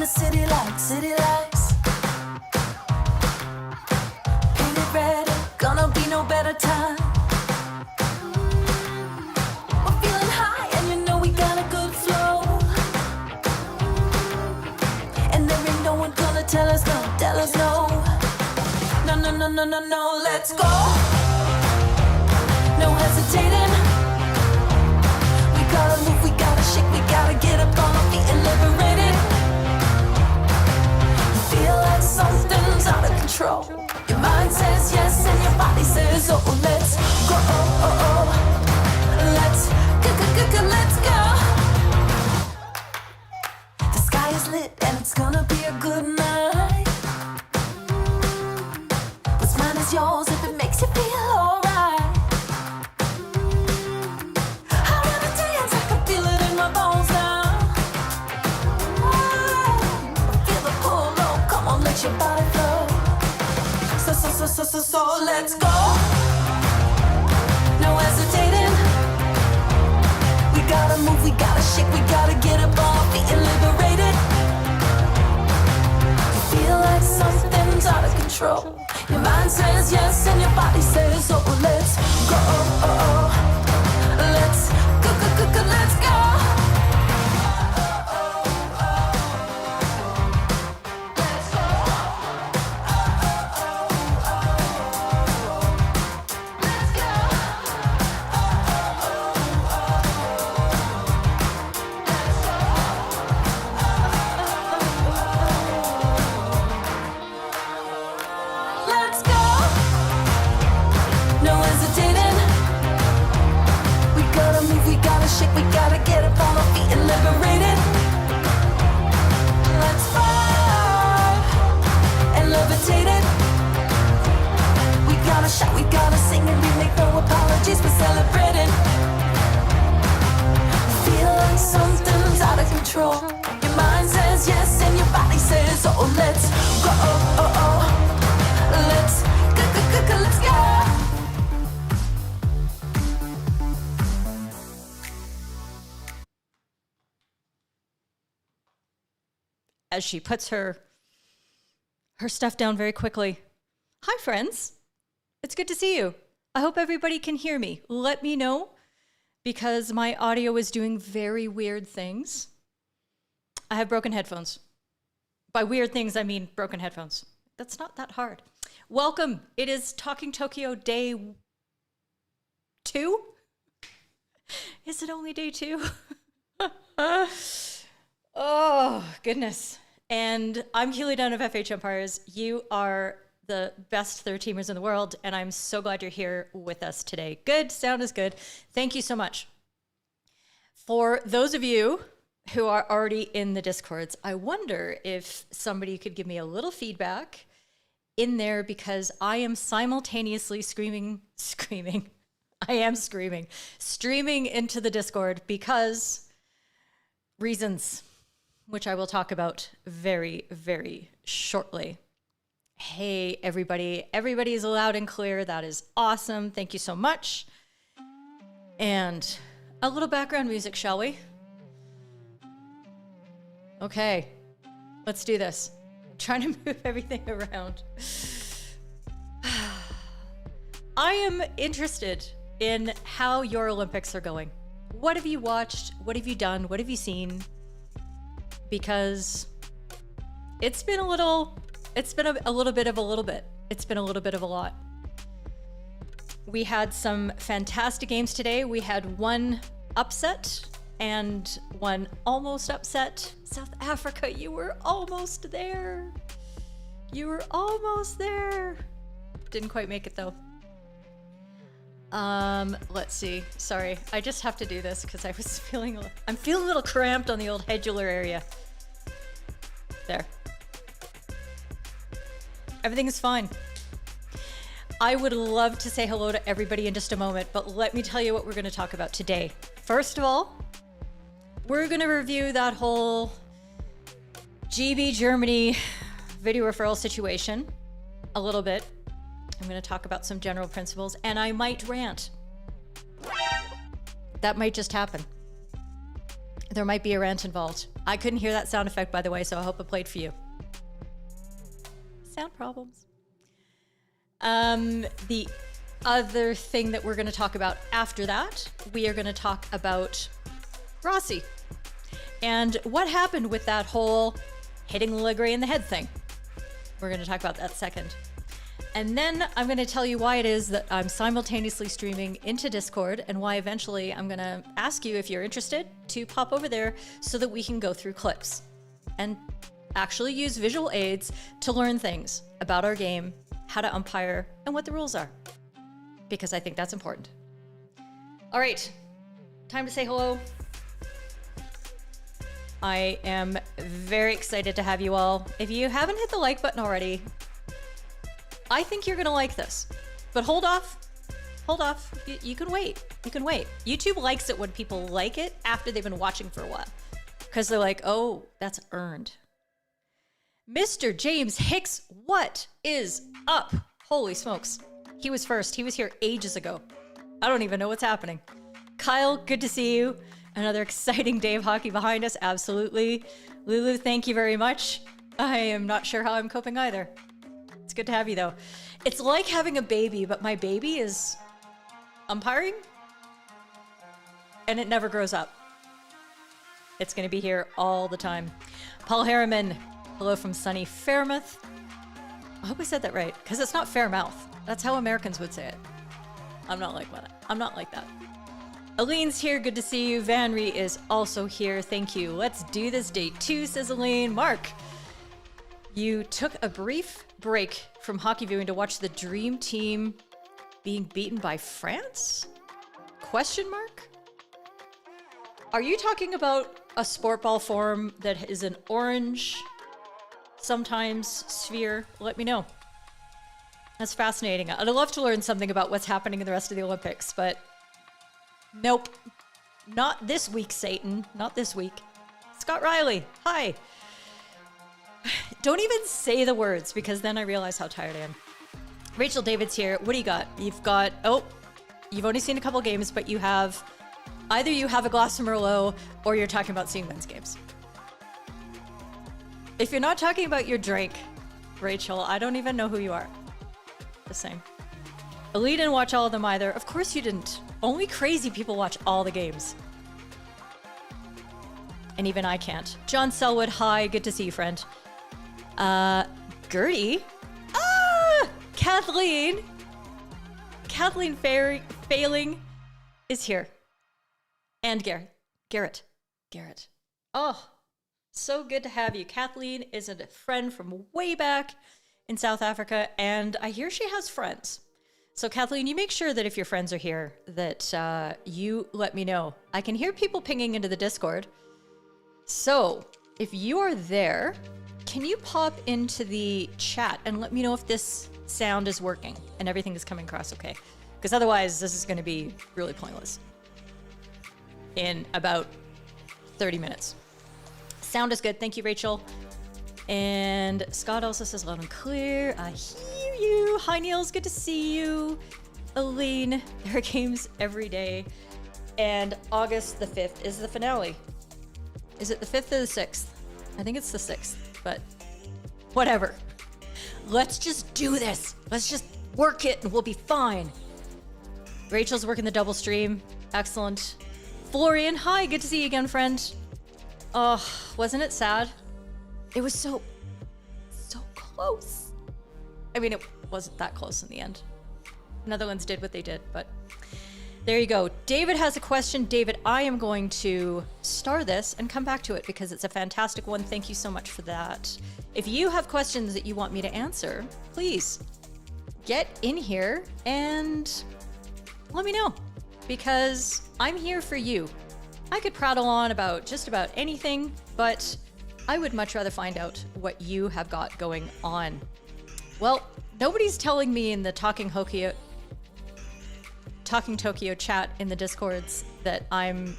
the city lights. Painted red, gonna be no better time. We're feeling high and you know we got a good flow. And there ain't no one gonna tell us no. No, let's go. No hesitating. We gotta move, we gotta shake, we gotta get up on our feet and liberate it. You feel like something's out of control. Your mind says yes and your body says oh. Let's go. Let's go. The sky is lit and it's gonna be a good night. What's mine is yours if it makes you feel alright. I wanna dance, I can feel it in my bones now. Feel the pull, oh, come on, let your body flow. So let's go. No hesitating. We gotta move, we gotta shake, we gotta get up on our feet and liberate it. You feel like something's out of control. Your mind says yes and your body says oh. Let's go. Let's go. Let's go. We gotta get up on our feet and liberate it. Let's fly and levitate it. We gotta shout, we gotta sing, and we make no apologies for celebrating. Feel like something's out of control. Your mind says yes and your body says oh. Let's go. Let's go. Let's go. As she puts her stuff down very quickly. Hi, friends. It's good to see you. I hope everybody can hear me. Let me know, because my audio is doing very weird things. I have broken headphones. By weird things, I mean broken headphones. That's not that hard. Welcome. It is Talking Tokyo Day 2. Is it only day 2? Oh, goodness. And I'm Keely Dunn of FHumpires. You are the best third teamers in the world, and I'm so glad you're here with us today. Good, sound is good. Thank you so much. For those of you who are already in the Discords, I wonder if somebody could give me a little feedback in there, because I am simultaneously streaming into the Discord because reasons, which I will talk about very, very shortly. Hey, everybody. Everybody is loud and clear. That is awesome. Thank you so much. And a little background music, shall we? Okay, let's do this. I'm trying to move everything around. I am interested in how your Olympics are going. What have you watched? What have you done? What have you seen? Because it's been a little bit of a little bit. It's been a little bit of a lot. We had some fantastic games today. We had one upset and one almost upset. South Africa, you were almost there. You were almost there. Didn't quite make it though. Let's see. Sorry, I just have to do this because I'm feeling a little cramped on the old headular area. There. Everything is fine. I would love to say hello to everybody in just a moment, but let me tell you what we're going to talk about today. First of all, we're going to review that whole GB Germany video referral situation a little bit. I'm going to talk about some general principles, and I might rant. That might just happen. There might be a rant involved. I couldn't hear that sound effect, by the way, so I hope it played for you. Sound problems. The other thing that we're going to talk about after that, we are going to talk about Rossi and what happened with that whole hitting Ligre in the head thing. We're going to talk about that second. And then I'm going to tell you why it is that I'm simultaneously streaming into Discord and why eventually I'm going to ask you if you're interested to pop over there so that we can go through clips and actually use visual aids to learn things about our game, how to umpire, and what the rules are. Because I think that's important. All right, time to say hello. I am very excited to have you all. If you haven't hit the like button already, I think you're gonna like this, but hold off. You can wait. You can wait. YouTube likes it when people like it after they've been watching for a while, because they're like, oh, that's earned. Mr. James Hicks, what is up? Holy smokes. He was first. He was here ages ago. I don't even know what's happening. Kyle, good to see you. Another exciting day of hockey behind us. Absolutely. Lulu, thank you very much. I am not sure how I'm coping either. It's good to have you, though. It's like having a baby, but my baby is umpiring, and it never grows up. It's going to be here all the time. Paul Harriman, hello from sunny Fairmouth. I hope I said that right, because it's not Fairmouth. That's how Americans would say it. I'm not like that. I'm not like that. Aline's here. Good to see you. Vanry is also here. Thank you. Let's do this. Day 2, says Aline. Mark, you took a brief break from hockey viewing to watch the dream team being beaten by France? Question mark? Are you talking about a sport ball form that is an orange, sometimes sphere? Let me know. That's fascinating. I'd love to learn something about what's happening in the rest of the Olympics, but nope. Not this week, Satan. Not this week. Scott Riley, hi. Don't even say the words, because then I realize how tired I am. Rachel David's here. What do you got? You've got, oh, you've only seen a couple games, but you have, either you have a glass of Merlot or you're talking about seeing men's games. If you're not talking about your drink, Rachel, I don't even know who you are. The same. Ali didn't watch all of them either. Of course you didn't. Only crazy people watch all the games. And even I can't. John Selwood, hi. Good to see you, friend. Gertie? Ah! Kathleen Failing is here. And Garrett. Oh, so good to have you. Kathleen is a friend from way back in South Africa, and I hear she has friends. So Kathleen, you make sure that if your friends are here, that you let me know. I can hear people pinging into the Discord. So if you are there, can you pop into the chat and let me know if this sound is working and everything is coming across okay? Because otherwise, this is going to be really pointless in about 30 minutes. Sound is good. Thank you, Rachel. And Scott also says loud and clear. I hear you. Hi, Niels. Good to see you. Aline, there are games every day. And August the 5th is the finale. Is it the 5th or the 6th? I think it's the 6th, but whatever. Let's just do this. Let's just work it and we'll be fine. Rachel's working the double stream. Excellent. Florian, hi. Good to see you again, friend. Oh, wasn't it sad? It was so close. I mean, it wasn't that close in the end. Netherlands did what they did, but there you go. David has a question. David, I am going to star this and come back to it because it's a fantastic one. Thank you so much for that. If you have questions that you want me to answer, please get in here and let me know because I'm here for you. I could prattle on about just about anything, but I would much rather find out what you have got going on. Well, nobody's telling me in the Talking Tokyo chat in the Discords that I'm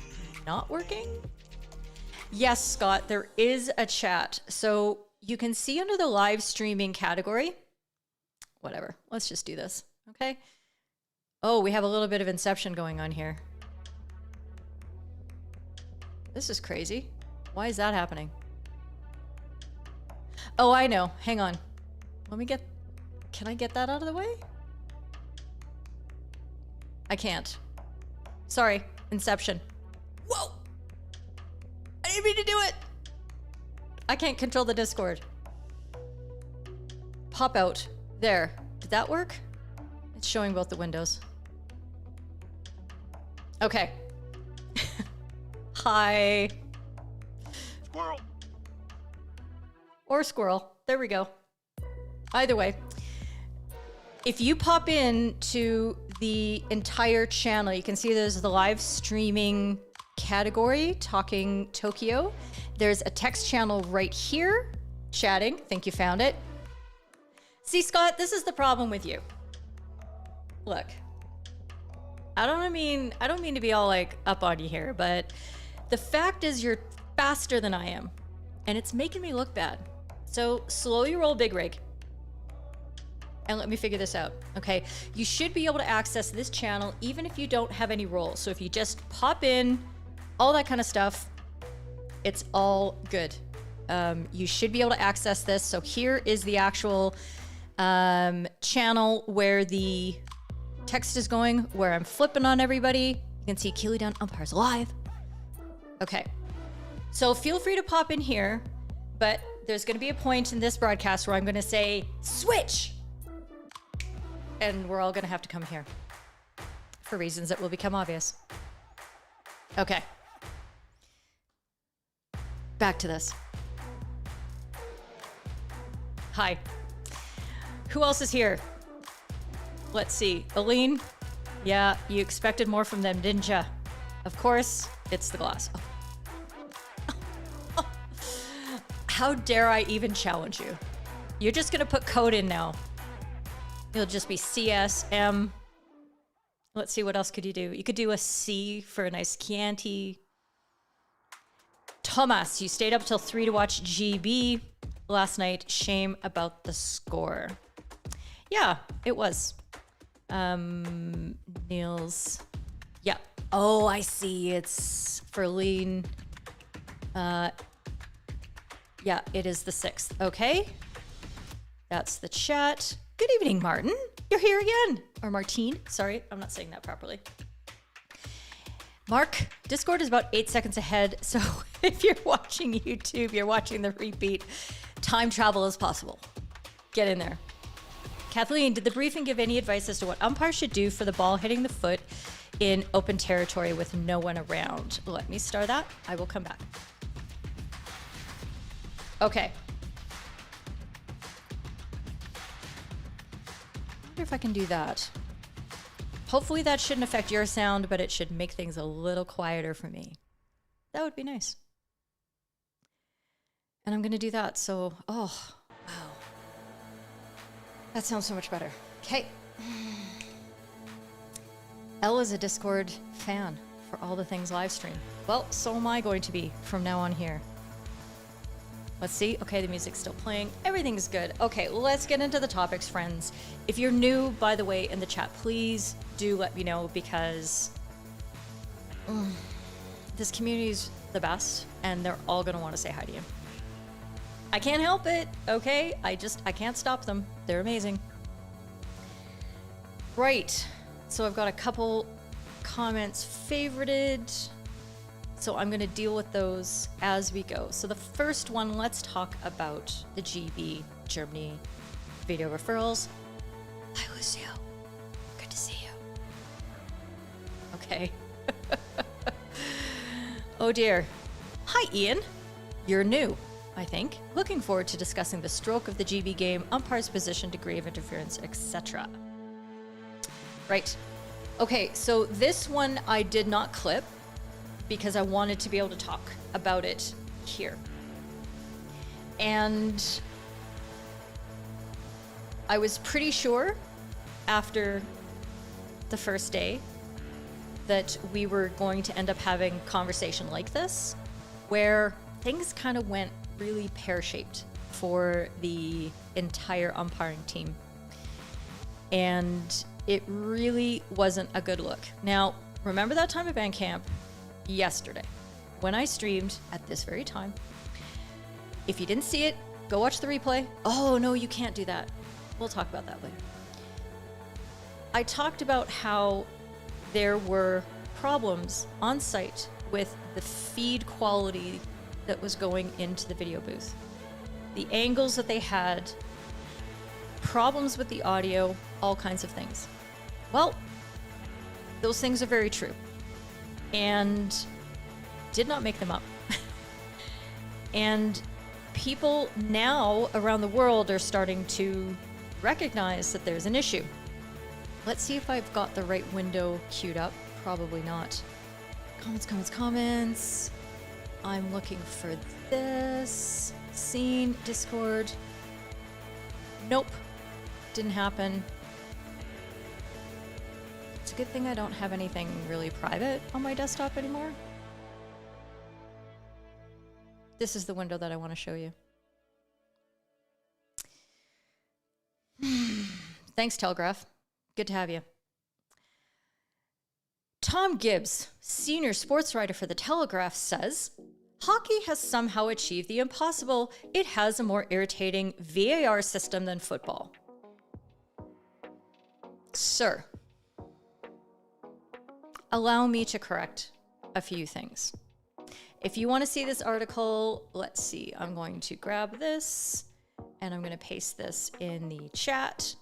not working. Yes, Scott, there is a chat. So you can see under the live streaming category. Whatever, let's just do this, okay? Oh, we have a little bit of Inception going on here. This is crazy. Why is that happening? Oh, I know. Hang on. Let me get... Can I get that out of the way? I can't. Sorry. Inception. Whoa! I didn't mean to do it! I can't control the Discord. Pop out. There. Did that work? It's showing both the windows. Okay. Hi. Squirrel. Or squirrel. There we go. Either way. If you pop into the entire channel, you can see there's the live streaming category, Talking Tokyo. There's a text channel right here, chatting. Think you found it. See, Scott, this is the problem with you. Look, I don't mean to be all like up on you here, but the fact is you're faster than I am, and it's making me look bad. So slowly roll big rig. And let me figure this out, okay? You should be able to access this channel even if you don't have any roles. So if you just pop in, all that kind of stuff, it's all good. You should be able to access this. So here is the actual channel where the text is going, where I'm flipping on everybody. You can see Keely Down Umpires live. Okay, so feel free to pop in here, but there's gonna be a point in this broadcast where I'm gonna say, switch! And we're all gonna have to come here for reasons that will become obvious. Okay. Back to this. Hi. Who else is here? Let's see. Aline? Yeah, you expected more from them, didn't ya? Of course, it's the glass. Oh. How dare I even challenge you? You're just gonna put code in now. It'll just be CSM. Let's see, what else could you do? You could do a C for a nice Chianti. Thomas, you stayed up till 3 to watch GB last night. Shame about the score. Yeah, it was. Niels. Yeah. Oh, I see. It's for lean. Yeah, it is the 6th. Okay. That's the chat. Good evening, Martin. You're here again. Or Martine. Sorry, I'm not saying that properly. Mark, Discord is about 8 seconds ahead. So if you're watching YouTube, you're watching the repeat, time travel is possible. Get in there. Kathleen, did the briefing give any advice as to what umpires should do for the ball hitting the foot in open territory with no one around? Let me start that. I will come back. Okay. I wonder if I can do that. Hopefully that shouldn't affect your sound, but it should make things a little quieter for me. That would be nice. And I'm gonna do that, so, oh, wow. That sounds so much better. Okay. Elle is a Discord fan for all the things live stream. Well, so am I going to be from now on here. Let's see. Okay, the music's still playing. Everything's good. Okay, let's get into the topics, friends. If you're new, by the way, in the chat, please do let me know, because this community's the best, and they're all gonna want to say hi to you. I can't help it, okay? I can't stop them. They're amazing. Right. So I've got a couple comments favorited. So I'm going to deal with those as we go. So the first one, let's talk about the GB Germany video referrals. Hi, Lucio. Good to see you. Okay. Oh dear. Hi, Ian. You're new, I think. Looking forward to discussing the stroke of the GB game, umpire's position, degree of interference, etc. Right. Okay, so this one I did not clip, because I wanted to be able to talk about it here. And I was pretty sure after the first day that we were going to end up having a conversation like this, where things kind of went really pear-shaped for the entire umpiring team. And it really wasn't a good look. Now, remember that time at band camp? Yesterday. when I streamed at this very time. If you didn't see it, go watch the replay. Oh, no, you can't do that. We'll talk about that later. I talked about how there were problems on site with the feed quality that was going into the video booth. The angles that they had, problems with the audio, all kinds of things. Well, those things are very true and did not make them up. And people now around the world are starting to recognize that there's an issue. Let's see if I've got the right window queued up. Probably not. Comments. I'm looking for this. Scene, Discord. Nope. Didn't happen. It's a good thing I don't have anything really private on my desktop anymore. This is the window that I want to show you. Thanks, Telegraph. Good to have you. Tom Gibbs, senior sports writer for The Telegraph, says, hockey has somehow achieved the impossible. It has a more irritating VAR system than football. Sir, allow me to correct a few things. If you want to see this article, let's see. I'm going to grab this and I'm going to paste this in the chat.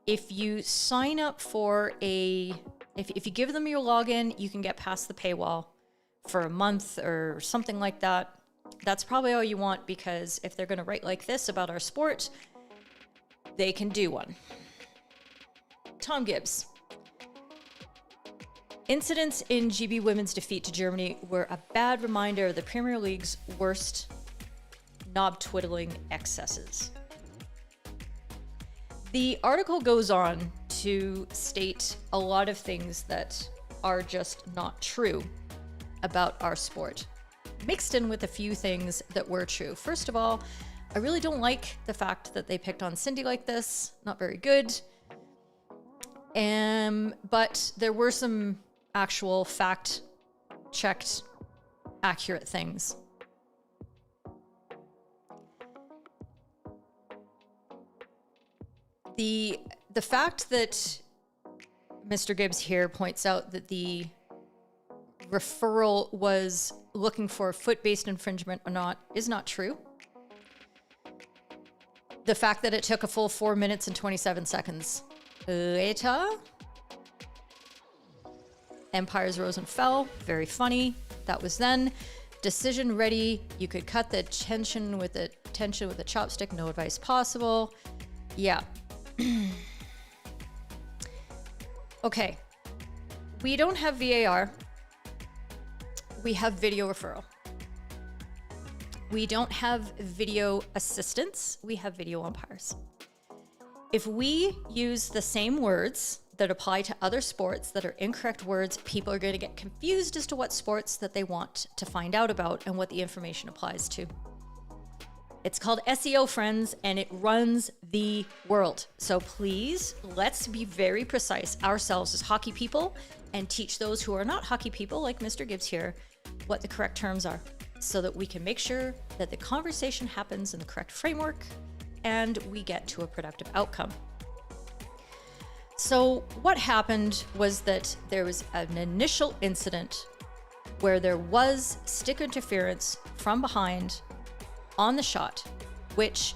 If you sign up for if you give them your login, you can get past the paywall for a month or something like that. That's probably all you want, because if they're going to write like this about our sport, they can do one. Tom Gibbs. Incidents in GB women's defeat to Germany were a bad reminder of the Premier League's worst knob-twiddling excesses. The article goes on to state a lot of things that are just not true about our sport, mixed in with a few things that were true. First of all, I really don't like the fact that they picked on Cindy like this. Not very good. But there were some actual fact-checked, accurate things. The fact that Mr. Gibbs here points out that the referral was looking for foot-based infringement or not is not true. The fact that it took a full 4 minutes and 27 seconds later. Umpires rose and fell. Very funny. That was then. Decision ready. You could cut the tension with a chopstick. No advice possible. Yeah. Okay. We don't have VAR. We have video referral. We don't have video assistance. We have video umpires. If we use the same words that apply to other sports that are incorrect words, people are going to get confused as to what sports that they want to find out about and what the information applies to. It's called SEO, friends, and it runs the world. So please, let's be very precise ourselves as hockey people and teach those who are not hockey people, like Mr. Gibbs here, what the correct terms are, so that we can make sure that the conversation happens in the correct framework and we get to a productive outcome. So what happened was that there was an initial incident where there was stick interference from behind on the shot, which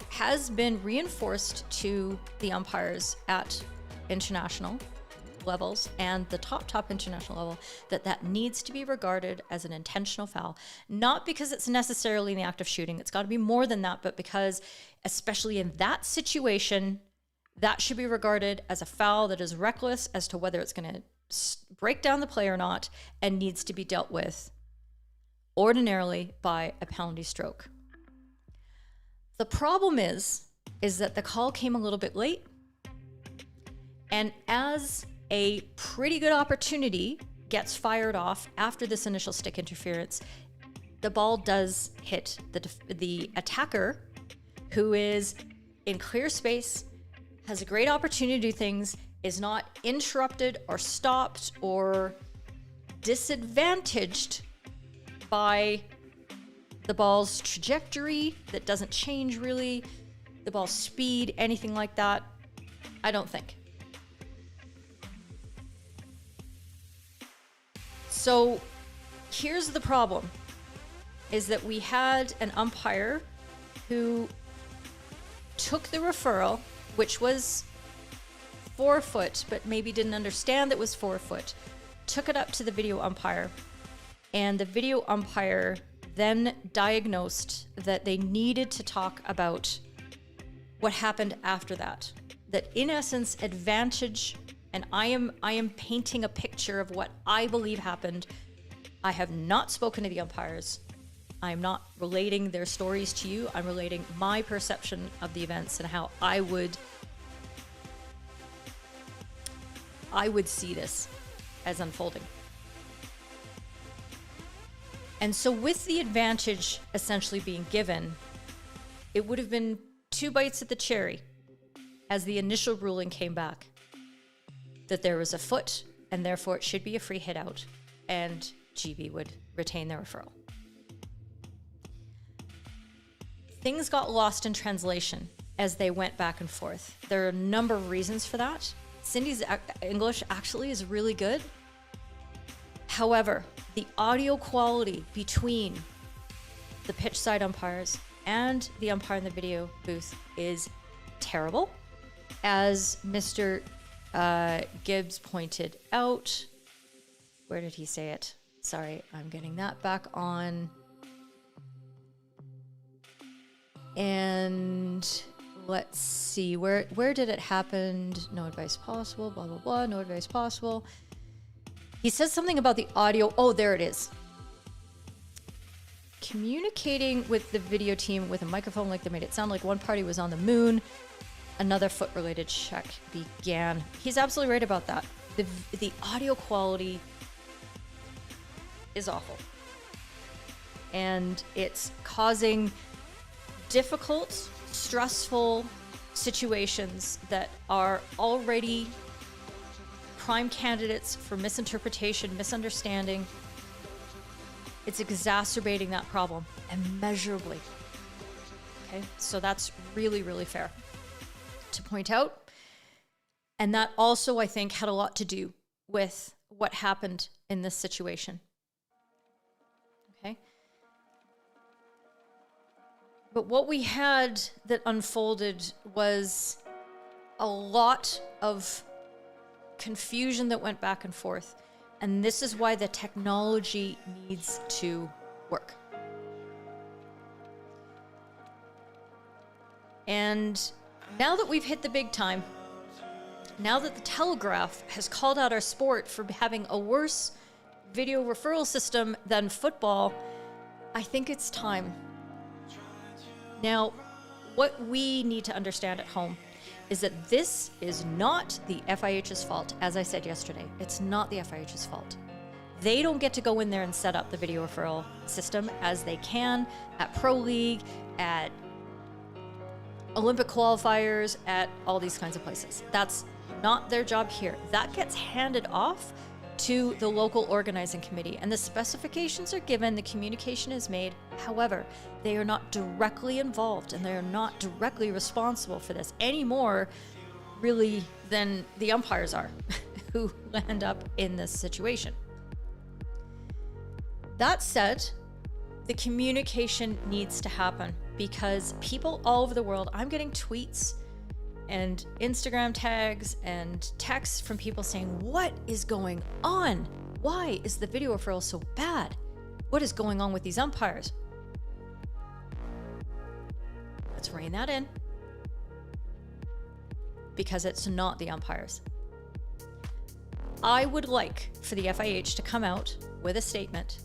has been reinforced to the umpires at international levels and the top international level, that needs to be regarded as an intentional foul. Not because it's necessarily in the act of shooting. It's got to be more than that, but because, especially in that situation, that should be regarded as a foul that is reckless as to whether it's going to break down the play or not, and needs to be dealt with ordinarily by a penalty stroke. The problem is that the call came a little bit late, and as a pretty good opportunity gets fired off after this initial stick interference, the ball does hit the attacker, who is in clear space, has a great opportunity to do things, is not interrupted or stopped or disadvantaged by the ball's trajectory that doesn't change really, the ball's speed, anything like that. I don't think. So here's the problem, is that we had an umpire who took the referral, which was 4 foot, but maybe didn't understand that it was 4 foot, took it up to the video umpire, and the video umpire then diagnosed that they needed to talk about what happened after that. That in essence, advantage, and I am painting a picture of what I believe happened. I have not spoken to the umpires. I'm not relating their stories to you. I'm relating my perception of the events and how I would see this as unfolding. And so with the advantage essentially being given, it would have been 2 bites at the cherry as the initial ruling came back that there was a foot and therefore it should be a free hit out and GB would retain their referral. Things got lost in translation as they went back and forth. There are a number of reasons for that. Cindy's English actually is really good. However, the audio quality between the pitch side umpires and the umpire in the video booth is terrible. As Mr. Gibbs pointed out, where did he say it? Sorry, I'm getting that back on. And let's see, where did it happen? No advice possible, blah, blah, blah, no advice possible. He says something about the audio. Oh, there it is. Communicating with the video team with a microphone like they made it sound like one party was on the moon. Another foot-related check began. He's absolutely right about that. The audio quality is awful. And it's causing difficult, stressful situations that are already prime candidates for misinterpretation, misunderstanding. It's exacerbating that problem immeasurably. Okay, so that's really, really fair to point out. And that also, I think, had a lot to do with what happened in this situation. Okay. But what we had that unfolded was a lot of confusion that went back and forth. And this is why the technology needs to work. And now that we've hit the big time, now that the Telegraph has called out our sport for having a worse video referral system than football, I think it's time. Now, what we need to understand at home is that this is not the FIH's fault. As I said yesterday, it's not the FIH's fault. They don't get to go in there and set up the video referral system as they can at Pro League, at Olympic qualifiers, at all these kinds of places. That's not their job here. That gets handed off to the local organizing committee, and the specifications are given, the communication is made. However, they are not directly involved and they are not directly responsible for this any more really than the umpires are who end up in this situation. That said, the communication needs to happen because people all over the world, I'm getting tweets and Instagram tags and texts from people saying, what is going on? Why is the video referral so bad? What is going on with these umpires? Let's rein that in because it's not the umpires. I would like for the FIH to come out with a statement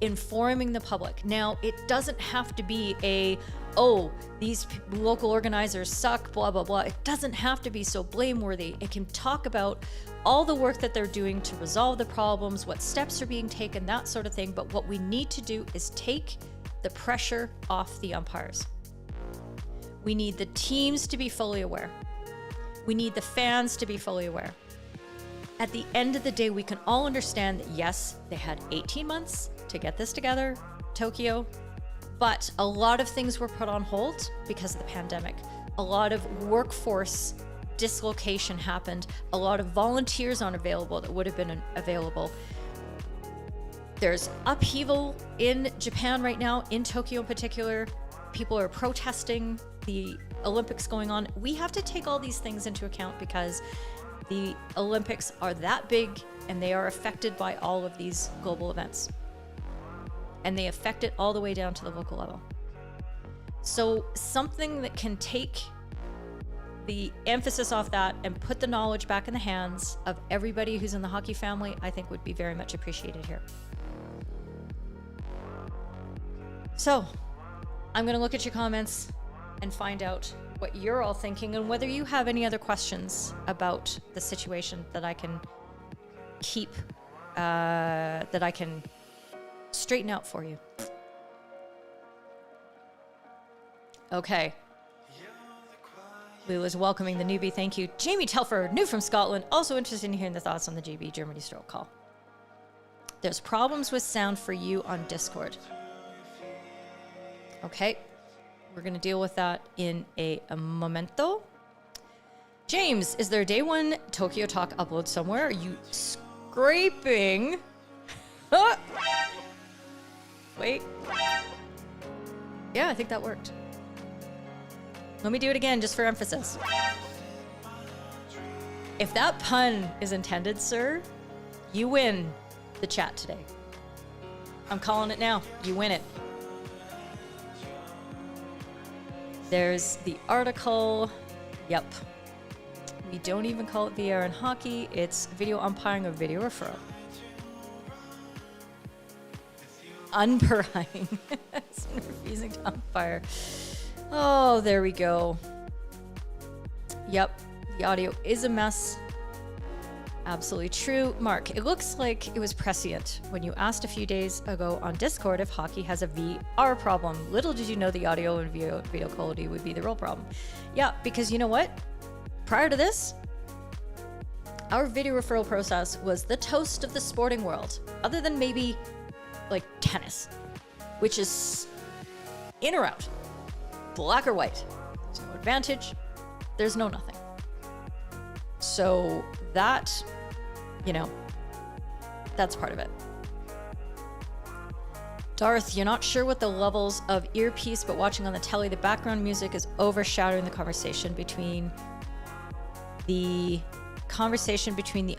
informing the public. Now, it doesn't have to be these local organizers suck, blah, blah, blah. It doesn't have to be so blameworthy. It can talk about all the work that they're doing to resolve the problems, what steps are being taken, that sort of thing. But what we need to do is take the pressure off the umpires. We need the teams to be fully aware. We need the fans to be fully aware. at the end of the day, we can all understand that yes, they had 18 months to get this together, Tokyo, but a lot of things were put on hold because of the pandemic. A lot of workforce dislocation happened. A lot of volunteers aren't available that would have been available. There's upheaval in Japan right now, in Tokyo in particular. People are protesting the Olympics going on. We have to take all these things into account because the Olympics are that big and they are affected by all of these global events. And they affect it all the way down to the local level. So something that can take the emphasis off that and put the knowledge back in the hands of everybody who's in the hockey family, I think would be very much appreciated here. So I'm going to look at your comments and find out what you're all thinking and whether you have any other questions about the situation that I can keep, that I can straighten out for you. Okay. Lula's welcoming the newbie. Thank you. Jamie Telfer, new from Scotland, also interested in hearing the thoughts on the GB Germany stroke call. There's problems with sound for you on Discord. Okay. We're going to deal with that in a momento. James, is there a day one Tokyo Talk upload somewhere? Are you scraping? Wait. Yeah, I think that worked. Let me do it again just for emphasis. If that pun is intended, sir, you win the chat today. I'm calling it now. You win it. There's the article. Yep. We don't even call it VR in hockey. It's video umpiring or video referral. Umpiring. Refusing to umpire. Oh, there we go. Yep. The audio is a mess. Absolutely true. Mark, it looks like it was prescient when you asked a few days ago on Discord if hockey has a VR problem. Little did you know the audio and video quality would be the real problem. Yeah, because you know what? Prior to this, our video referral process was the toast of the sporting world, other than maybe like tennis, which is in or out, black or white. There's no advantage. There's no nothing. So that, you know, that's part of it. Darth, you're not sure what the levels of earpiece, but watching on the telly, the background music is overshadowing the conversation between the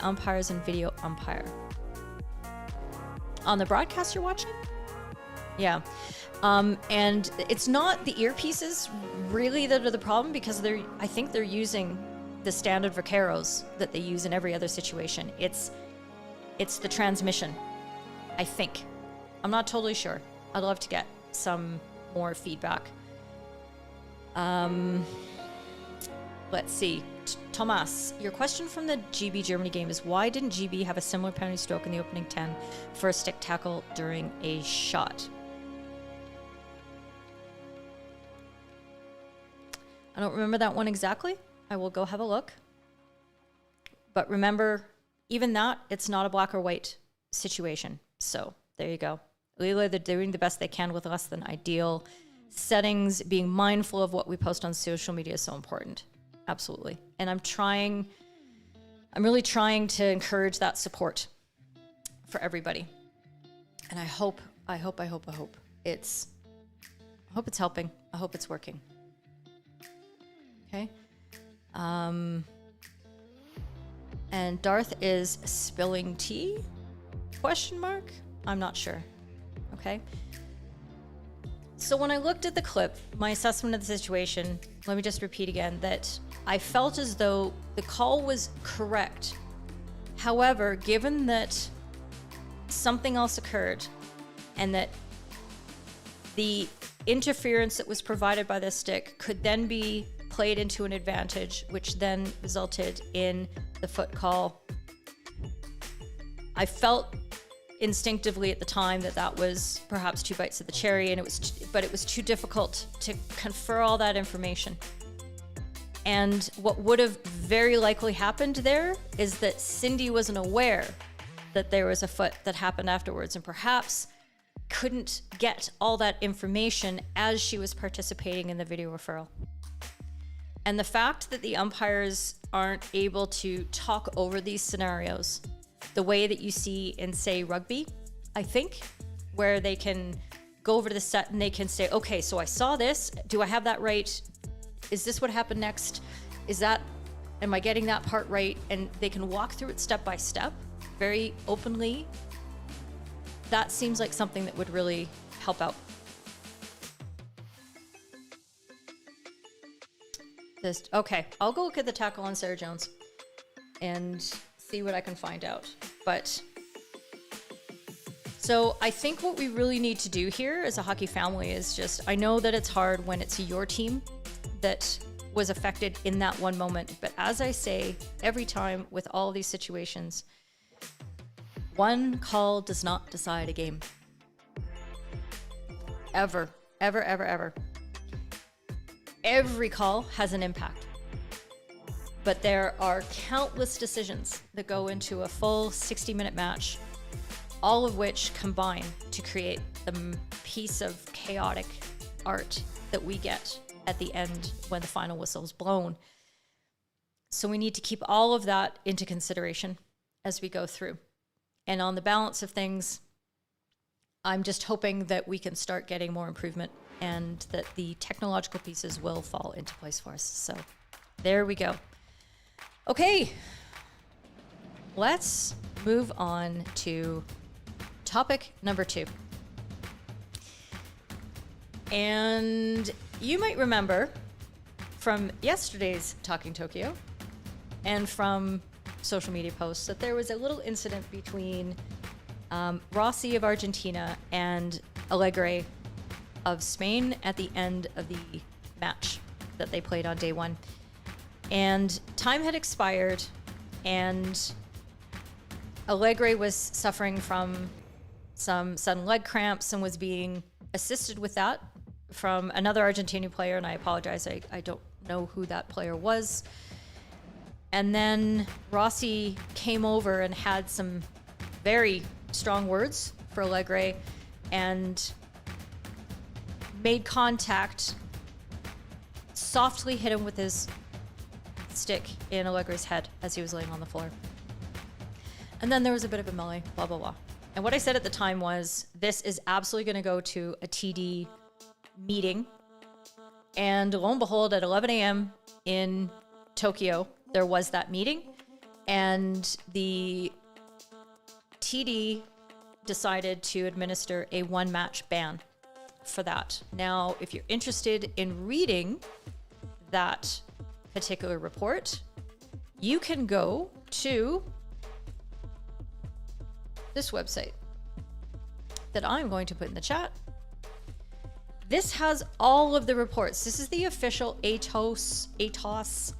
umpires and video umpire. On the broadcast you're watching? Yeah. And it's not the earpieces really that are the problem, because I think they're using the standard vaqueros that they use in every other situation. It's the transmission, I think. I'm not totally sure. I'd love to get some more feedback. Let's see. Thomas, your question from the GB Germany game is, why didn't GB have a similar penalty stroke in the opening 10 for a stick tackle during a shot? I don't remember that one exactly. I will go have a look. But remember, even that, it's not a black or white situation. So there you go. Leela, they're doing the best they can with less than ideal settings. Being mindful of what we post on social media is so important. Absolutely. And I'm really trying to encourage that support for everybody. And I hope it's helping. I hope it's working. Okay. And Darth is spilling tea? Question mark? I'm not sure. Okay. So when I looked at the clip, my assessment of the situation, let me just repeat again that I felt as though the call was correct. However, given that something else occurred and that the interference that was provided by the stick could then be played into an advantage, which then resulted in the foot call, I felt instinctively at the time that was perhaps two bites of the cherry, and it was too difficult to confer all that information And what would have very likely happened there is that Cindy wasn't aware that there was a foot that happened afterwards, and perhaps couldn't get all that information as she was participating in the video referral. And the fact that the umpires aren't able to talk over these scenarios the way that you see in, say, rugby, I think, where they can go over to the set and they can say, okay, so I saw this. Do I have that right? Is this what happened next? Am I getting that part right? And they can walk through it step by step, very openly. That seems like something that would really help out. Okay, I'll go look at the tackle on Sarah Jones and see what I can find out. But so I think what we really need to do here as a hockey family is just, I know that it's hard when it's your team that was affected in that one moment. But as I say every time with all these situations, one call does not decide a game. Ever, ever, ever, ever. Every call has an impact. But there are countless decisions that go into a full 60-minute match, all of which combine to create the piece of chaotic art that we get at the end when the final whistle is blown. So we need to keep all of that into consideration as we go through. And on the balance of things, I'm just hoping that we can start getting more improvement and that the technological pieces will fall into place for us. So there we go. Okay, let's move on to topic number 2. And you might remember from yesterday's Talking Tokyo and from social media posts that there was a little incident between Rossi of Argentina and Alegre of Spain at the end of the match that they played on day 1. And time had expired, and Alegre was suffering from some sudden leg cramps and was being assisted with that from another Argentinian player, and I apologize, I don't know who that player was. And then Rossi came over and had some very strong words for Alegre and made contact, softly hit him with his stick in Alegre's head as he was laying on the floor. And then there was a bit of a melee, blah, blah, blah. And what I said at the time was, this is absolutely going to go to a TD meeting. And lo and behold, at 11 a.m. in Tokyo, there was that meeting. And the TD decided to administer a 1-match ban for that. Now, if you're interested in reading that particular report, you can go to this website that I'm going to put in the chat. This has all of the reports. This is the official ATOS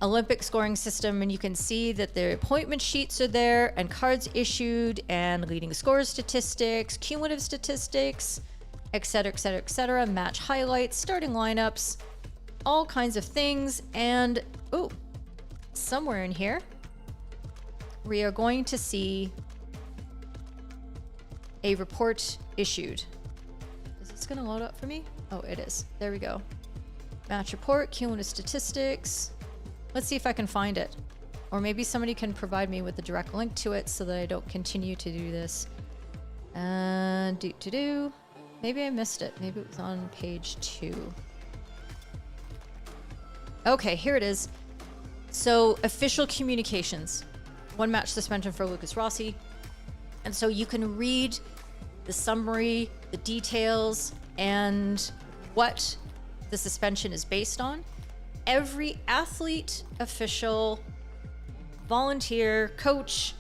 Olympic scoring system, and you can see that the appointment sheets are there and cards issued and leading score statistics, cumulative statistics, etc., etc., etc., match highlights, starting lineups, all kinds of things. And somewhere in here we are going to see a report issued. Is this going to load up for me? Oh, it is. There we go. Match report, cumulative statistics. Let's see if I can find it. Or maybe somebody can provide me with a direct link to it so that I don't continue to do this. And maybe I missed it. Maybe it was on page 2. Okay, here it is. So, official communications. 1-match suspension for Lucas Rossi. And so you can read the summary, the details, and what the suspension is based on. Every athlete, official, volunteer, coach,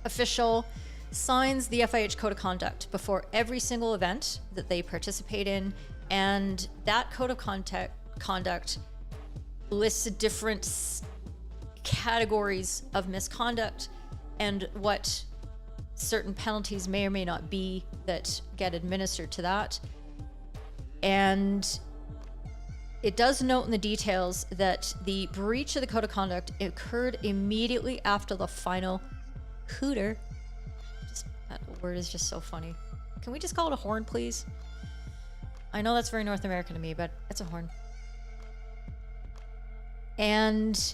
official signs the FIH Code of Conduct before every single event that they participate in. And that Code of Conduct lists different categories of misconduct and what certain penalties may or may not be that get administered to that. And it does note in the details that the breach of the code of conduct occurred immediately after the final hooter. That word is just so funny. Can we just call it a horn, please? I know that's very North American to me, but it's a horn. And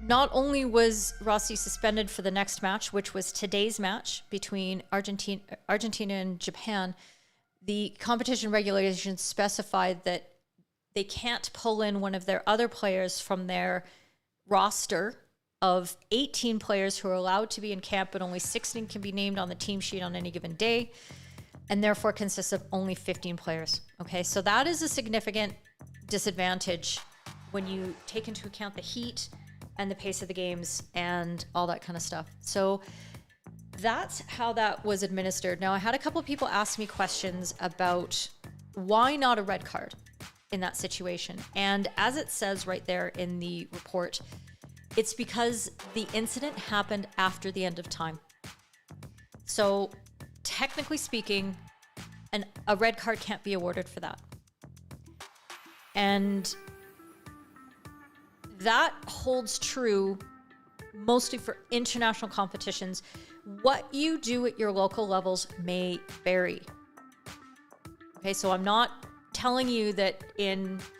not only was Rossi suspended for the next match, which was today's match between Argentina and Japan, the competition regulations specified that they can't pull in one of their other players from their roster of 18 players who are allowed to be in camp, but only 16 can be named on the team sheet on any given day, and therefore consists of only 15 players. Okay, so that is a significant disadvantage when you take into account the heat and the pace of the games and all that kind of stuff. So that's how that was administered. Now, I had a couple of people ask me questions about why not a red card in that situation. And as it says right there in the report, it's because the incident happened after the end of time. So technically speaking, a red card can't be awarded for that. And that holds true mostly for international competitions. What you do at your local levels may vary. Okay, so I'm not telling you that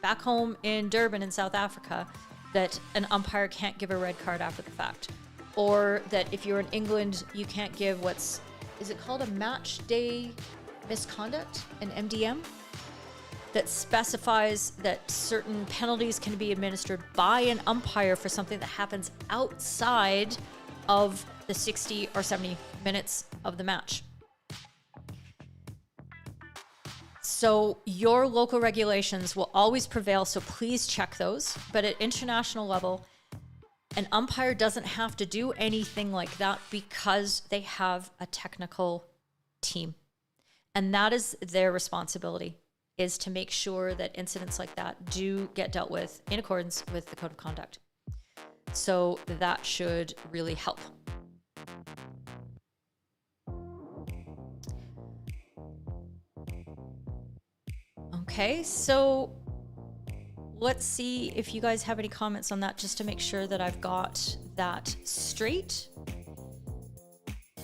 back home in Durban in South Africa that an umpire can't give a red card after the fact, or that if you're in England you can't give is it called a match day misconduct, an MDM, that specifies that certain penalties can be administered by an umpire for something that happens outside of the 60 or 70 minutes of the match. So your local regulations will always prevail, so please check those. But at international level, an umpire doesn't have to do anything like that because they have a technical team. And that is their responsibility, is to make sure that incidents like that do get dealt with in accordance with the code of conduct. So that should really help. Okay, so let's see if you guys have any comments on that, just to make sure that I've got that straight.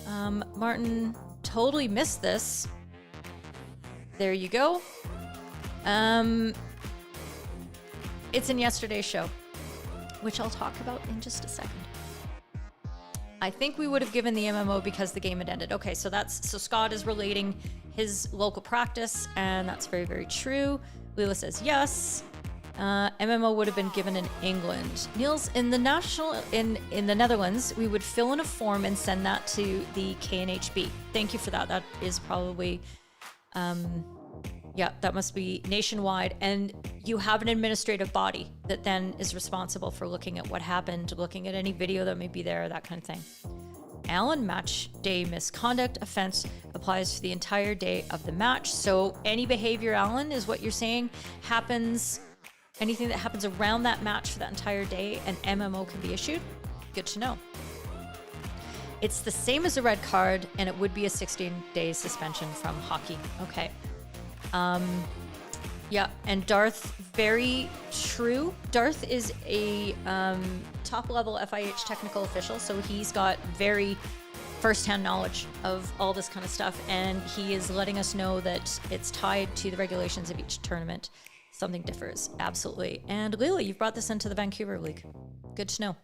Martin totally missed this. There you go. It's in yesterday's show, which I'll talk about in just a second. I think we would have given the MMO because the game had ended. Okay, so Scott is relating his local practice, and that's very, very true. Leela says yes. MMO would have been given in England. Niels, in the Netherlands, we would fill in a form and send that to the KNHB. Thank you for that. That is probably, that must be nationwide. And you have an administrative body that then is responsible for looking at what happened, looking at any video that may be there, that kind of thing. Alan, match day misconduct offense applies for the entire day of the match. So any behavior, Alan, is what you're saying, happens, anything that happens around that match for that entire day, an MMO can be issued. Good to know. It's the same as a red card, and it would be a 16-day suspension from hockey. Okay. And Darth, very true. Darth is a top-level FIH technical official, so he's got very first-hand knowledge of all this kind of stuff, and he is letting us know that it's tied to the regulations of each tournament. Something differs, absolutely. And Leela, you've brought this into the Vancouver League. Good to know.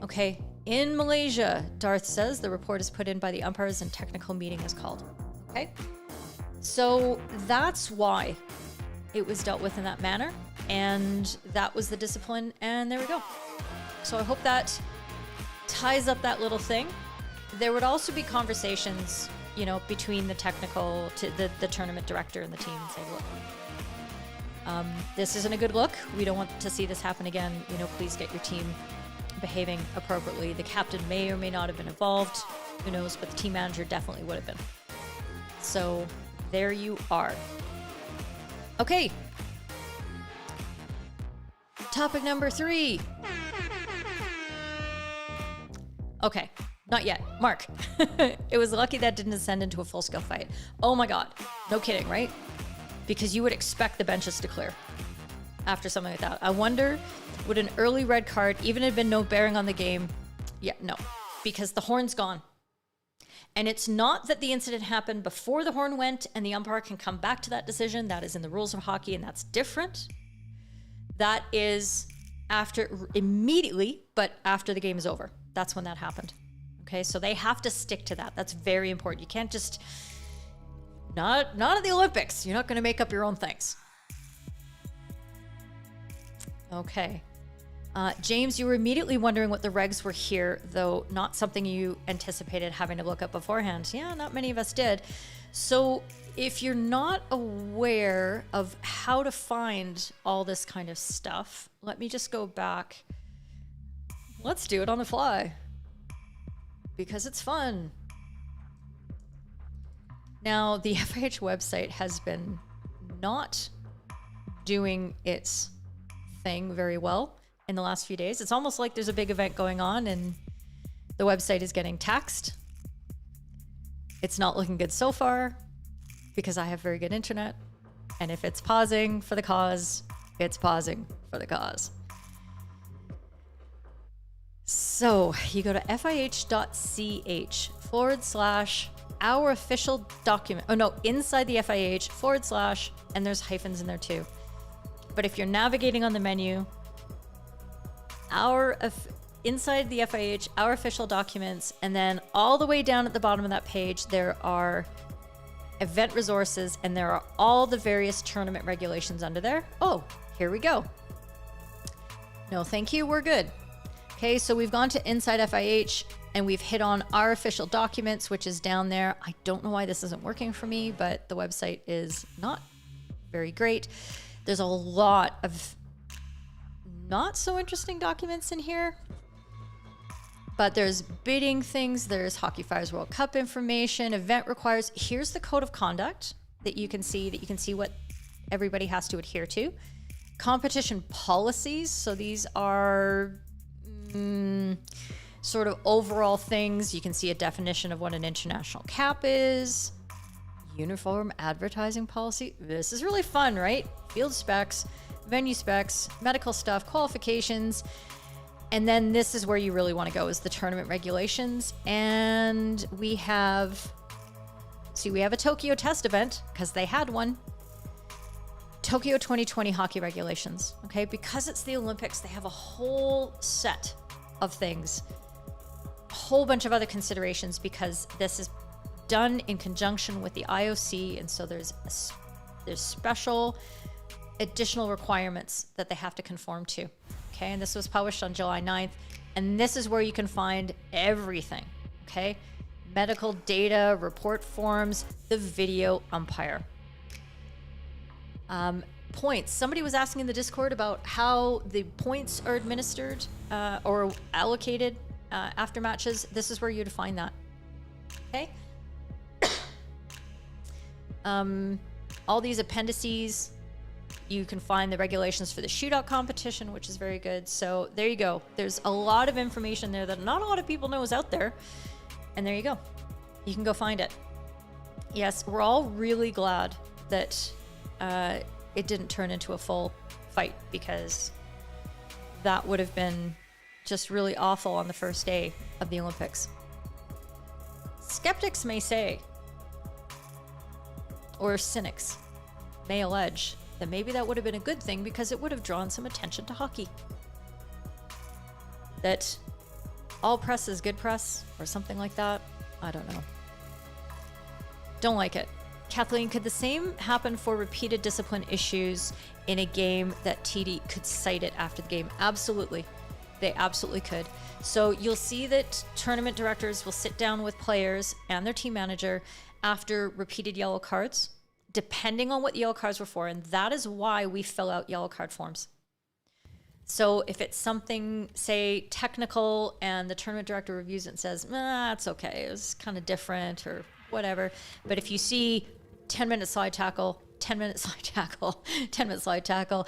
Okay, in Malaysia, Darth says the report is put in by the umpires and technical meeting is called. Okay, so that's why it was dealt with in that manner, and that was the discipline, and there we go. So I hope that ties up that little thing. There would also be conversations, between the technical to the tournament director and the team, and say, look, this isn't a good look. We don't want to see this happen again. Please get your team behaving appropriately. The captain may or may not have been involved. Who knows? But the team manager definitely would have been. So there you are. Okay. Topic number 3. Okay, not yet. Mark. It was lucky that didn't descend into a full-scale fight. Oh my God. No kidding, right? because you would expect the benches to clear after something like that. I wonder, would an early red card even have been no bearing on the game? Yeah, no, because the horn's gone. And it's not that the incident happened before the horn went and the umpire can come back to that decision. That is in the rules of hockey, and that's different. That is after, immediately, but after the game is over. That's when that happened. Okay, so they have to stick to that. That's very important. You can't just, not at the Olympics. You're not going to make up your own things. Okay. James, you were immediately wondering what the regs were here, though not something you anticipated having to look up beforehand. Yeah, not many of us did. So if you're not aware of how to find all this kind of stuff, let me just go back. Let's do it on the fly because it's fun. Now, the FH website has been not doing its thing very well in the last few days. It's almost like there's a big event going on and the website is getting taxed. It's not looking good so far because I have very good internet. And if it's pausing for the cause, it's pausing for the cause. So you go to fih.ch/our official document. Oh no, inside the FIH / and there's hyphens in there too. But if you're navigating on the menu, inside the FIH, our official documents, and then all the way down at the bottom of that page, there are event resources, and there are all the various tournament regulations under there. Oh, here we go. No, thank you. We're good. Okay, so we've gone to Inside FIH, and we've hit on our official documents, which is down there. I don't know why this isn't working for me, but the website is not very great. There's a lot of not so interesting documents in here, but there's bidding things, there's Hockey Fires World Cup information, event requires. Here's the code of conduct that you can see what everybody has to adhere to. Competition policies, so these are sort of overall things. You can see a definition of what an international cap is. Uniform advertising policy. This is really fun, right? Field specs, venue specs, medical stuff, qualifications. And then this is where you really want to go, is the tournament regulations. And we have a Tokyo test event because they had one. Tokyo 2020 hockey regulations. Okay, because it's the Olympics, they have a whole set of things, a whole bunch of other considerations because this is done in conjunction with the IOC, and so there's special additional requirements that they have to conform to. Okay, and this was published on July 9th, and this is where you can find everything. Okay, medical data, report forms, the video umpire. Points. Somebody was asking in the Discord about how the points are administered or allocated after matches. This is where you'd find that. Okay. All these appendices, you can find the regulations for the shootout competition, which is very good. So there you go. There's a lot of information there that not a lot of people know is out there. And there you go. You can go find it. Yes, we're all really glad that it didn't turn into a full fight, because that would have been just really awful on the first day of the Olympics. Skeptics may say, or cynics may allege, that maybe that would have been a good thing because it would have drawn some attention to hockey. That all press is good press or something like that. I don't know. Don't like it. Kathleen, could the same happen for repeated discipline issues in a game that TD could cite it after the game? Absolutely. They absolutely could. So you'll see that tournament directors will sit down with players and their team manager after repeated yellow cards, depending on what the yellow cards were for. And that is why we fill out yellow card forms. So if it's something, say, technical, and the tournament director reviews it and says, it's okay, it was kind of different or whatever. But if you see 10-minute slide tackle, 10-minute slide tackle, 10-minute slide tackle,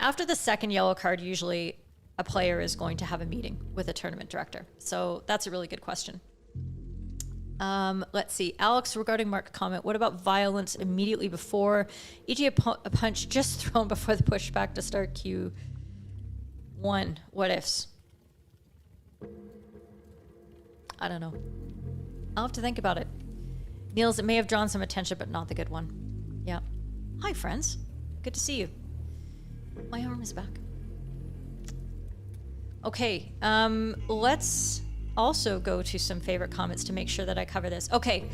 after the second yellow card, usually a player is going to have a meeting with a tournament director. So that's a really good question. Let's see. Alex, regarding Mark's comment, what about violence immediately before, e.g. a punch just thrown before the pushback to start Q1? What ifs? I don't know. I'll have to think about it. Niels, it may have drawn some attention, but not the good one. Yeah. Hi, friends. Good to see you. My arm is back. Okay, let's also go to some favorite comments to make sure that I cover this. Okay,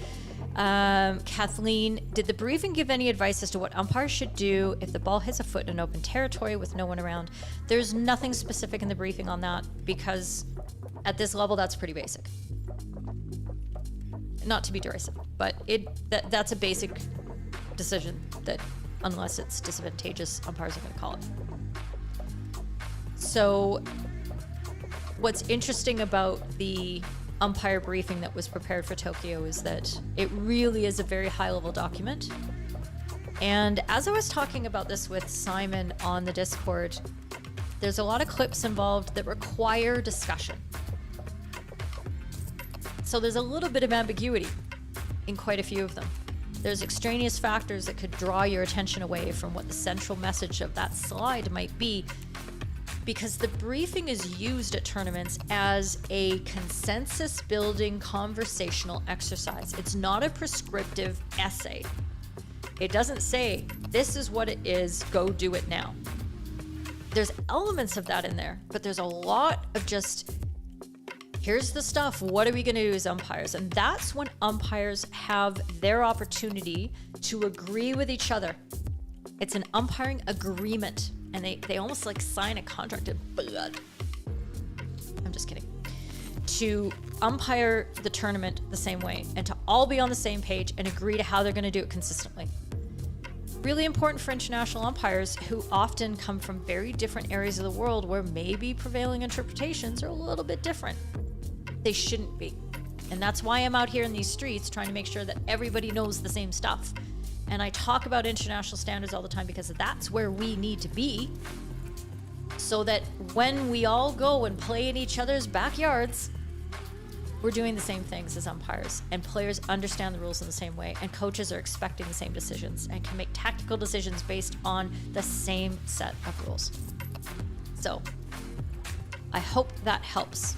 Kathleen, did the briefing give any advice as to what umpires should do if the ball hits a foot in an open territory with no one around? There's nothing specific in the briefing on that because at this level, that's pretty basic. Not to be derisive, but that's a basic decision that, unless it's disadvantageous, umpires are going to call it. So what's interesting about the umpire briefing that was prepared for Tokyo is that it really is a very high-level document. And as I was talking about this with Simon on the Discord, there's a lot of clips involved that require discussion. So there's a little bit of ambiguity in quite a few of them. There's extraneous factors that could draw your attention away from what the central message of that slide might be, because the briefing is used at tournaments as a consensus building conversational exercise. It's not a prescriptive essay. It doesn't say, this is what it is, go do it now. There's elements of that in there, but there's a lot of just, here's the stuff, what are we gonna do as umpires? And that's when umpires have their opportunity to agree with each other. It's an umpiring agreement. And they almost like sign a contract of blood. I'm just kidding. To umpire the tournament the same way and to all be on the same page and agree to how they're going to do it consistently. Really important for international umpires who often come from very different areas of the world where maybe prevailing interpretations are a little bit different. They shouldn't be. And that's why I'm out here in these streets trying to make sure that everybody knows the same stuff. And I talk about international standards all the time because that's where we need to be, so that when we all go and play in each other's backyards, we're doing the same things as umpires, and players understand the rules in the same way, and coaches are expecting the same decisions and can make tactical decisions based on the same set of rules. So I hope that helps.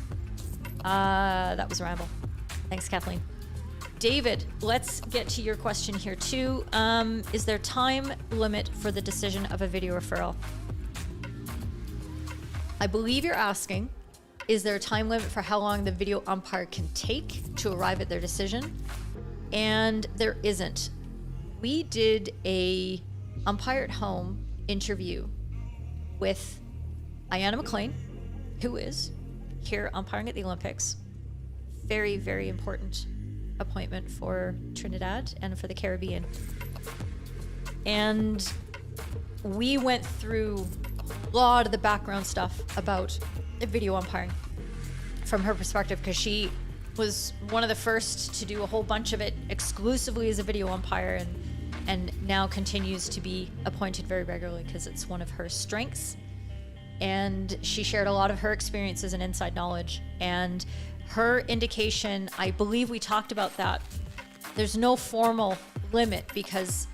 That was a ramble. Thanks, Kathleen. David, let's get to your question here too. Is there time limit for the decision of a video referral? I believe you're asking, is there a time limit for how long the video umpire can take to arrive at their decision? And there isn't. We did a Umpire at Home interview with Ayanna McLean, who is here umpiring at the Olympics. Very, very important appointment for Trinidad and for the Caribbean. And we went through a lot of the background stuff about video umpiring from her perspective, because she was one of the first to do a whole bunch of it exclusively as a video umpire, and now continues to be appointed very regularly because it's one of her strengths. And she shared a lot of her experiences and inside knowledge. And her indication, I believe we talked about that, there's no formal limit because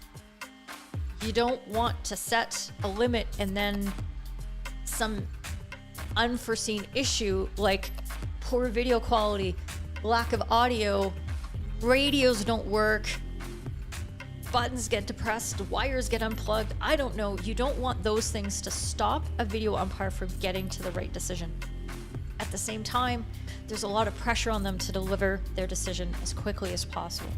you don't want to set a limit and then some unforeseen issue like poor video quality, lack of audio, radios don't work, buttons get depressed, wires get unplugged. I don't know. You don't want those things to stop a video umpire from getting to the right decision. At the same time, there's a lot of pressure on them to deliver their decision as quickly as possible.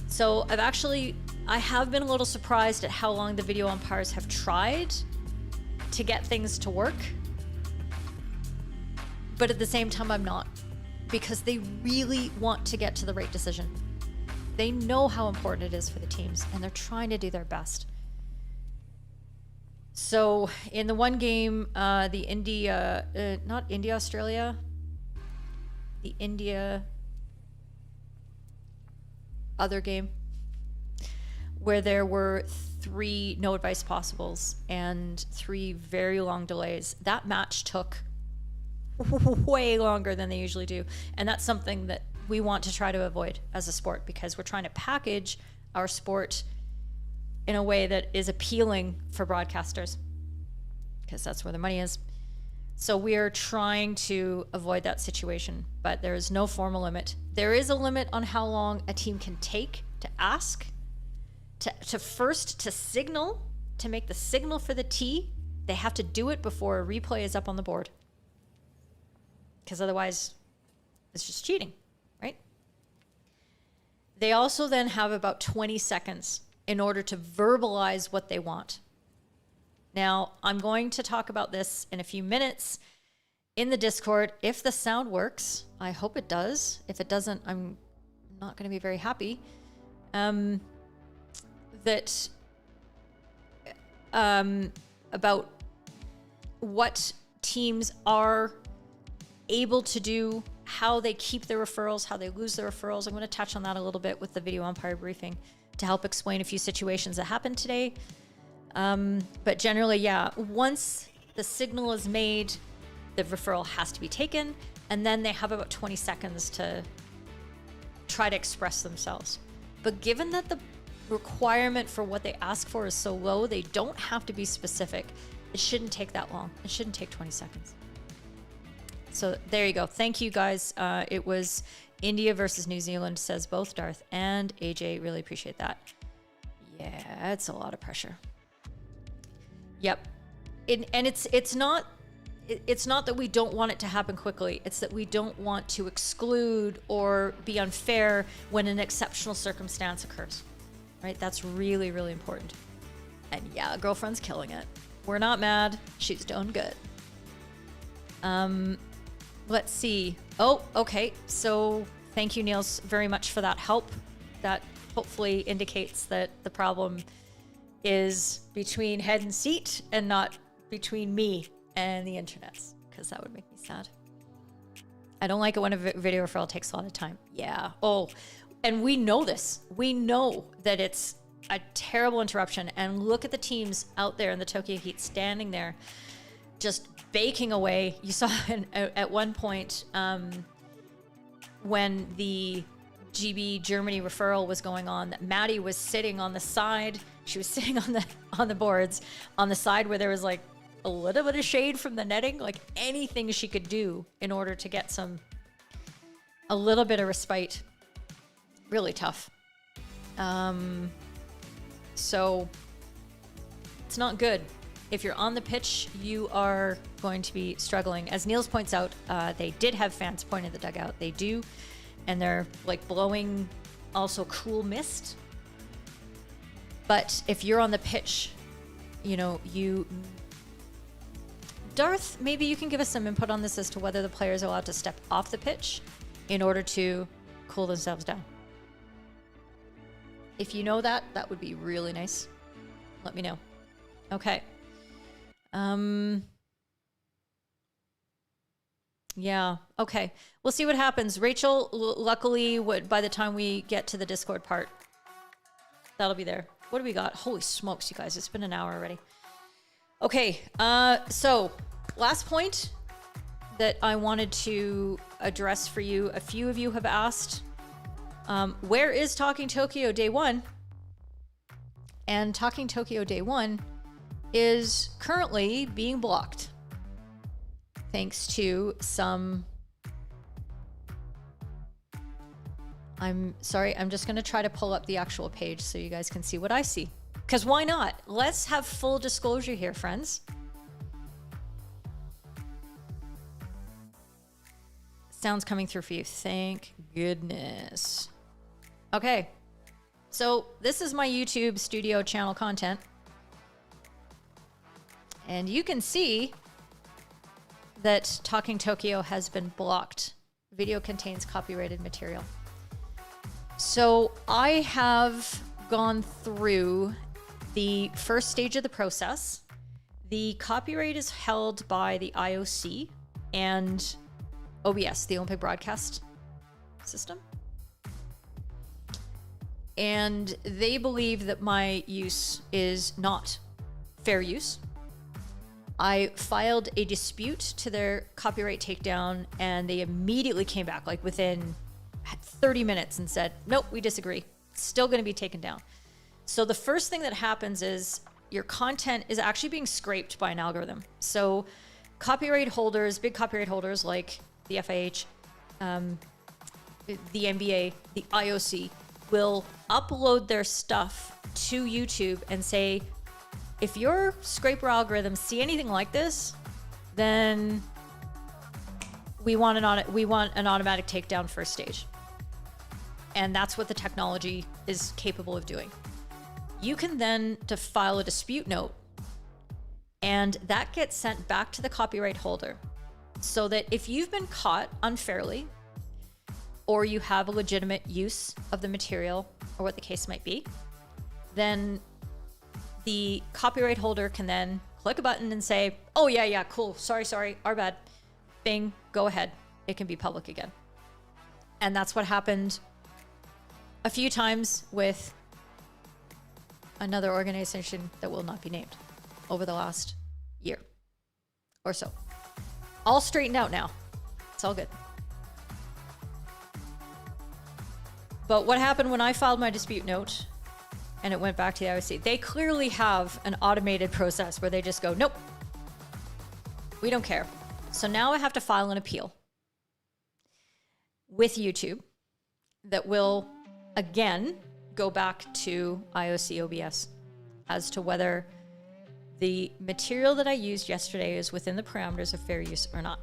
So I have been a little surprised at how long the video umpires have tried to get things to work. But at the same time, I'm not, because they really want to get to the right decision. They know how important it is for the teams, and they're trying to do their best. So in the one game, the India other game, where there were 3 no advice possibles and 3 very long delays. That match took way longer than they usually do. And that's something that we want to try to avoid as a sport, because we're trying to package our sport in a way that is appealing for broadcasters, because that's where the money is. So we are trying to avoid that situation, but there is no formal limit. There is a limit on how long a team can take to ask, to first to signal, to make the signal for the tee. They have to do it before a replay is up on the board, because otherwise it's just cheating, right? They also then have about 20 seconds in order to verbalize what they want. Now, I'm going to talk about this in a few minutes in the Discord. If the sound works, I hope it does. If it doesn't, I'm not going to be very happy. About what teams are able to do, how they keep their referrals, how they lose their referrals. I'm going to touch on that a little bit with the video umpire briefing to help explain a few situations that happened today. But generally, yeah, once the signal is made, the referral has to be taken, and then they have about 20 seconds to try to express themselves. But given that the requirement for what they ask for is so low, they don't have to be specific. It shouldn't take that long. It shouldn't take 20 seconds. So there you go. Thank you, guys. It was India versus New Zealand, says both Darth and AJ. Really appreciate that. Yeah, it's a lot of pressure. Yep. And it's not that we don't want it to happen quickly. It's that we don't want to exclude or be unfair when an exceptional circumstance occurs. Right? That's really, really important. And yeah, girlfriend's killing it. We're not mad. She's doing good. Let's see. Oh, okay. So thank you, Niels, very much for that help. That hopefully indicates that the problem is between head and seat and not between me and the internet, because that would make me sad. I don't like it when a video referral takes a lot of time. Yeah. Oh, and we know this. We know that it's a terrible interruption. And look at the teams out there in the Tokyo Heat standing there just baking away. You saw at one point when the GB Germany referral was going on, that Maddie was sitting on the side. She was sitting on the boards on the side where there was like a little bit of shade from the netting, like anything she could do in order to get a little bit of respite. Really tough. So it's not good. If you're on the pitch, you are going to be struggling. As Niels points out, they did have fans pointing at the dugout. They do. And they're like blowing also cool mist. But if you're on the pitch, Darth, maybe you can give us some input on this as to whether the players are allowed to step off the pitch in order to cool themselves down. If you know that would be really nice. Let me know. Okay. Yeah. Okay. We'll see what happens. Rachel, luckily, by the time we get to the Discord part, that'll be there. What do we got? Holy smokes, you guys. It's been an hour already. Okay. So last point that I wanted to address for you. A few of you have asked, where is Talking Tokyo Day 1? And Talking Tokyo Day 1 is currently being blocked thanks to some... I'm sorry, I'm just going to try to pull up the actual page so you guys can see what I see. Because why not? Let's have full disclosure here, friends. Sounds coming through for you. Thank goodness. Okay. So this is my YouTube studio channel content. And you can see that Talking Tokyo has been blocked. Video contains copyrighted material. So I have gone through the first stage of the process. The copyright is held by the IOC and OBS, the Olympic Broadcast System. And they believe that my use is not fair use. I filed a dispute to their copyright takedown, and they immediately came back, like within 30 minutes and said, nope, we disagree. Still going to be taken down. So the first thing that happens is your content is actually being scraped by an algorithm. So copyright holders, big copyright holders like the FIH, the NBA, the IOC will upload their stuff to YouTube and say, if your scraper algorithms see anything like this, then we want an automatic takedown first stage. And that's what the technology is capable of doing. You can then file a dispute note, and that gets sent back to the copyright holder, so that if you've been caught unfairly, or you have a legitimate use of the material, or what the case might be, then the copyright holder can then click a button and say, oh yeah, cool, sorry, our bad. Bing, go ahead. It can be public again. And that's what happened a few times with another organization that will not be named over the last year or so. All straightened out now. It's all good. But what happened when I filed my dispute note and it went back to the IOC? They clearly have an automated process where they just go, nope, we don't care. So now I have to file an appeal with YouTube that will, again, go back to IOC OBS as to whether the material that I used yesterday is within the parameters of fair use or not.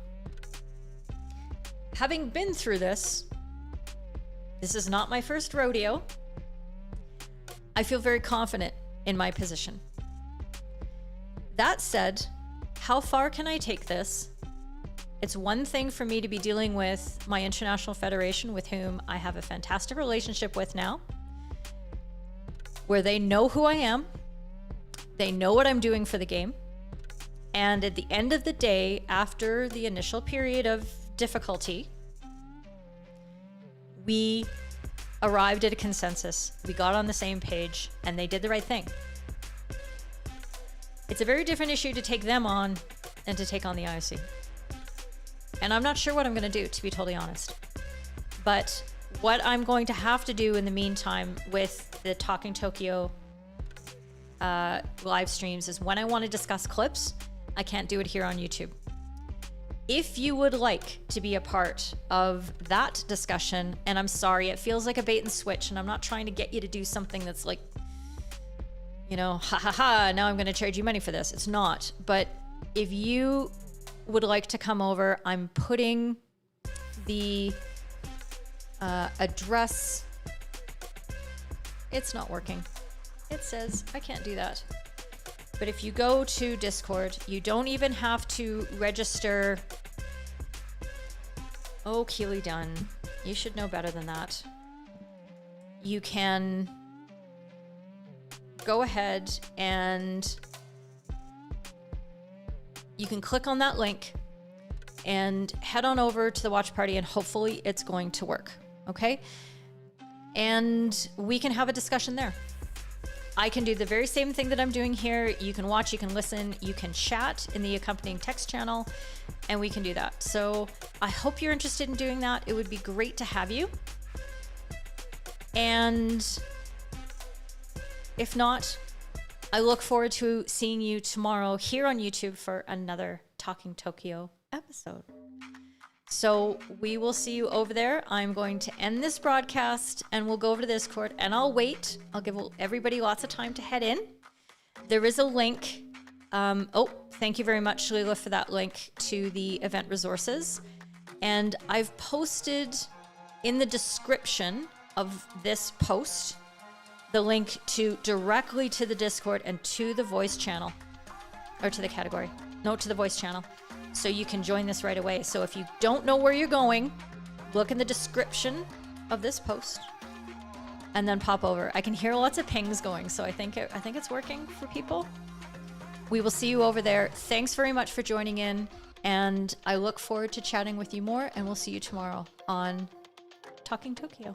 Having been through this is not my first rodeo. I feel very confident in my position. That said, how far can I take this? It's one thing for me to be dealing with my international federation, with whom I have a fantastic relationship with now, where they know who I am, they know what I'm doing for the game, and at the end of the day, after the initial period of difficulty, we arrived at a consensus. We got on the same page, and they did the right thing. It's a very different issue to take them on than to take on the IOC. And I'm not sure what I'm going to do, to be totally honest. But what I'm going to have to do in the meantime with the Talking Tokyo live streams is when I want to discuss clips, I can't do it here on YouTube. If you would like to be a part of that discussion, and I'm sorry, it feels like a bait and switch, and I'm not trying to get you to do something that's like, you know, now I'm going to charge you money for this. It's not. But if you would like to come over, I'm putting the address. It's not working. It says I can't do that. But if you go to Discord, you don't even have to register. Oh, Keely Dunn, you should know better than that. You can go ahead and you can click on that link and head on over to the watch party, and hopefully it's going to work. Okay? And we can have a discussion there. I can do the very same thing that I'm doing here. You can watch, you can listen, you can chat in the accompanying text channel, and we can do that. So I hope you're interested in doing that. It would be great to have you. And if not, I look forward to seeing you tomorrow here on YouTube for another Talking Tokyo episode. So we will see you over there. I'm going to end this broadcast and we'll go over to Discord, and I'll wait. I'll give everybody lots of time to head in. There is a link. Thank you very much, Leila, for that link to the event resources. And I've posted in the description of this post the link to directly to the Discord and to the voice channel, or to the category. No, to the voice channel. So you can join this right away. So if you don't know where you're going, look in the description of this post and then pop over. I can hear lots of pings going, so I think it's working for people. We will see you over there. Thanks very much for joining in, and I look forward to chatting with you more, and we'll see you tomorrow on Talking Tokyo.